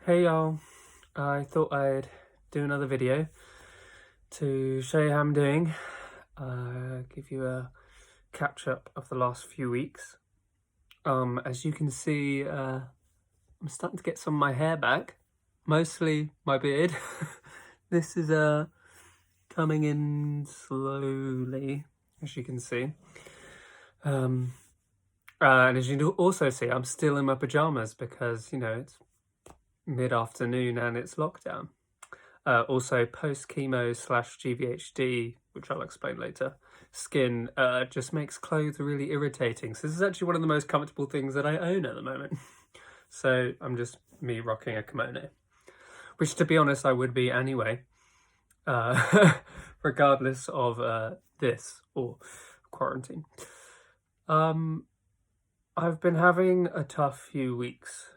Hey y'all, I thought I'd do another video to show you how I'm doing, give you a catch up of the last few weeks. As you can see, I'm starting to get some of my hair back, mostly my beard. This is coming in slowly, as you can see. And as you can also see, I'm still in my pajamas because, it's mid-afternoon and it's lockdown. Also, post-chemo / GVHD, which I'll explain later, skin just makes clothes really irritating. So this is actually one of the most comfortable things that I own at the moment. So I'm just me rocking a kimono, which to be honest, I would be anyway, regardless of this or quarantine. I've been having a tough few weeks.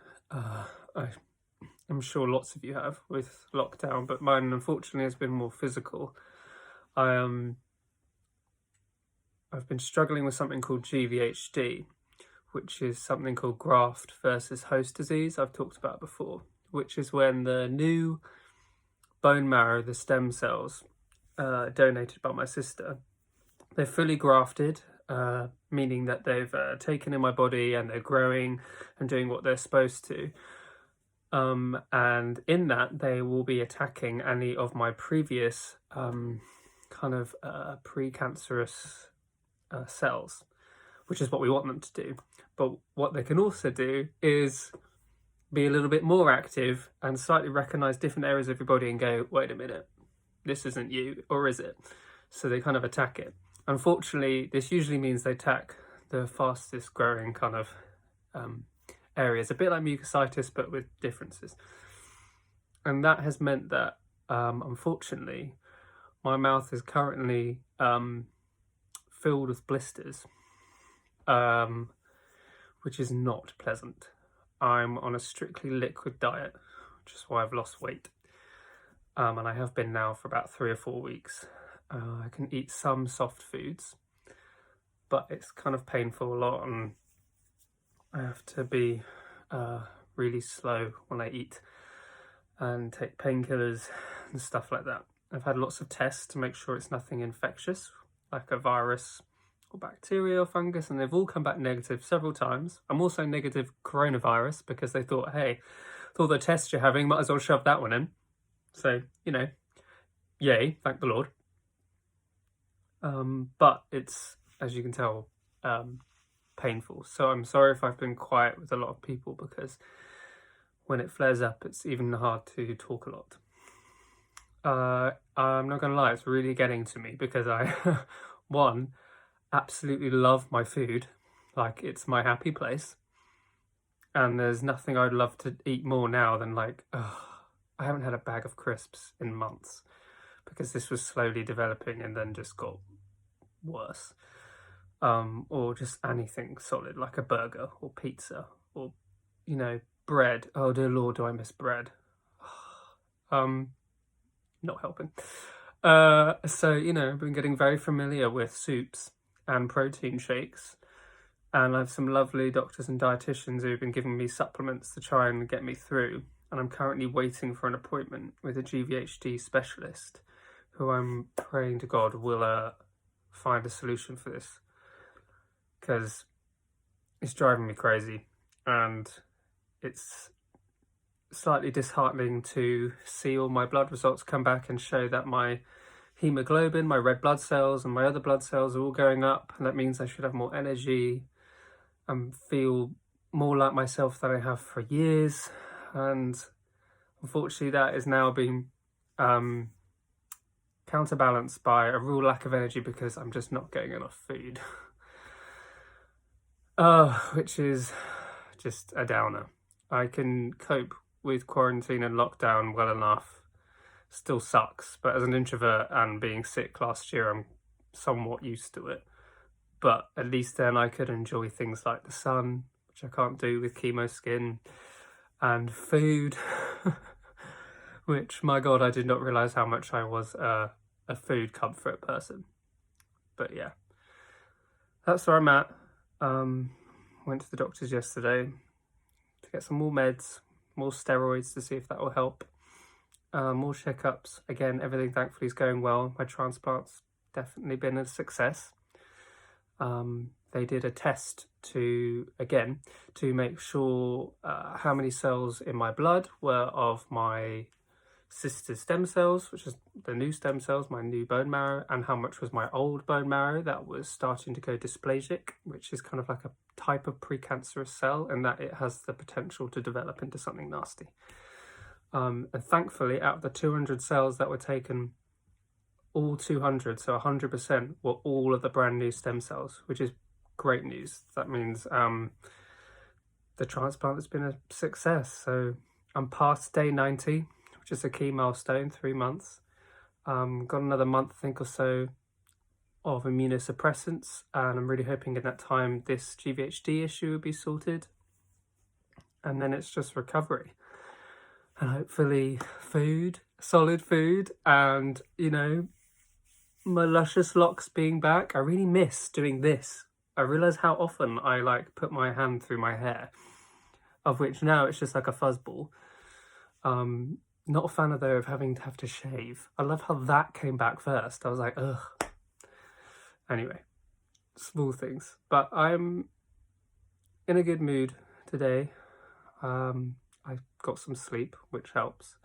I'm sure lots of you have with lockdown, but mine unfortunately has been more physical. I've been struggling with something called GVHD, which is something called graft versus host disease I've talked about before, which is when the new bone marrow, the stem cells, donated by my sister, they're fully grafted, meaning that they've taken in my body and they're growing and doing what they're supposed to. And in that, they will be attacking any of my previous precancerous cells, which is what we want them to do. But what they can also do is be a little bit more active and slightly recognize different areas of your body and go, wait a minute, this isn't you, or is it? So they kind of attack it. Unfortunately, this usually means they attack the fastest growing kind of areas, a bit like mucositis but with differences. And that has meant that unfortunately my mouth is currently filled with blisters, which is not pleasant. I'm on a strictly liquid diet, which is why I've lost weight, and I have been now for about 3 or 4 weeks. I can eat some soft foods, but it's kind of painful a lot, and I have to be really slow when I eat and take painkillers and stuff like that. I've had lots of tests to make sure it's nothing infectious, like a virus or bacteria or fungus, and they've all come back negative several times. I'm also negative coronavirus because they thought, hey, with all the tests you're having, might as well shove that one in. So, yay, thank the Lord. But it's, as you can tell, painful. So I'm sorry if I've been quiet with a lot of people because when it flares up, it's even hard to talk a lot. I'm not gonna lie, it's really getting to me because I, one, absolutely love my food. Like, it's my happy place. And there's nothing I'd love to eat more now than I haven't had a bag of crisps in months because this was slowly developing and then just got worse. Or just anything solid like a burger or pizza or, bread. Oh dear Lord, do I miss bread? Not helping. So, I've been getting very familiar with soups and protein shakes, and I have some lovely doctors and dietitians who've been giving me supplements to try and get me through, and I'm currently waiting for an appointment with a GVHD specialist who I'm praying to God will find a solution for this, because it's driving me crazy and it's slightly disheartening to see all my blood results come back and show that my hemoglobin, my red blood cells and my other blood cells are all going up, and that means I should have more energy and feel more like myself than I have for years. And unfortunately that is now being counterbalanced by a real lack of energy because I'm just not getting enough food. Which is just a downer. I can cope with quarantine and lockdown well enough. Still sucks, but as an introvert and being sick last year, I'm somewhat used to it. But at least then I could enjoy things like the sun, which I can't do with chemo skin, and food, which, my God, I did not realise how much I was a food comfort person. But yeah, that's where I'm at. Went to the doctors yesterday to get some more meds, more steroids to see if that will help. More checkups. Again, everything thankfully is going well. My transplant's definitely been a success. They did a test to make sure how many cells in my blood were of my sister's stem cells, which is the new stem cells, my new bone marrow, and how much was my old bone marrow that was starting to go dysplasic, which is kind of like a type of precancerous cell, and that it has the potential to develop into something nasty. And thankfully, out of the 200 cells that were taken, all 200, so 100%, were all of the brand new stem cells, which is great news. That means the transplant has been a success. So I'm past day 90, which is a key milestone, 3 months. Got another month, I think, or so of immunosuppressants, and I'm really hoping in that time this GVHD issue will be sorted, and then it's just recovery. And hopefully food, solid food, and, you know, my luscious locks being back. I really miss doing this. I realise how often I like put my hand through my hair, of which now it's just like a fuzzball. Not a fan of though of having to shave. I love how that came back first. I was like, ugh. Anyway, small things. But I'm in a good mood today. I got some sleep, which helps.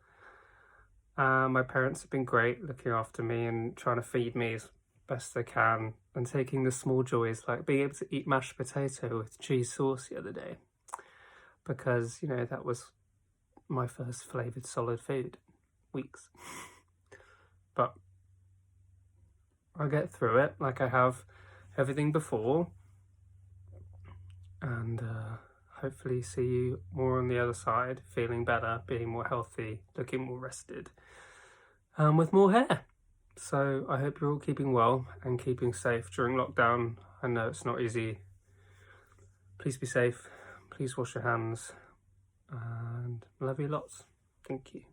My parents have been great looking after me and trying to feed me as best they can, and taking the small joys like being able to eat mashed potato with cheese sauce the other day, because, you know, that was my first flavoured solid food in weeks. But I'll get through it like I have everything before, and hopefully see you more on the other side, feeling better, being more healthy, looking more rested, with more hair. So I hope you're all keeping well and keeping safe during lockdown. I know it's not easy. Please be safe, please wash your hands, and love you lots. Thank you.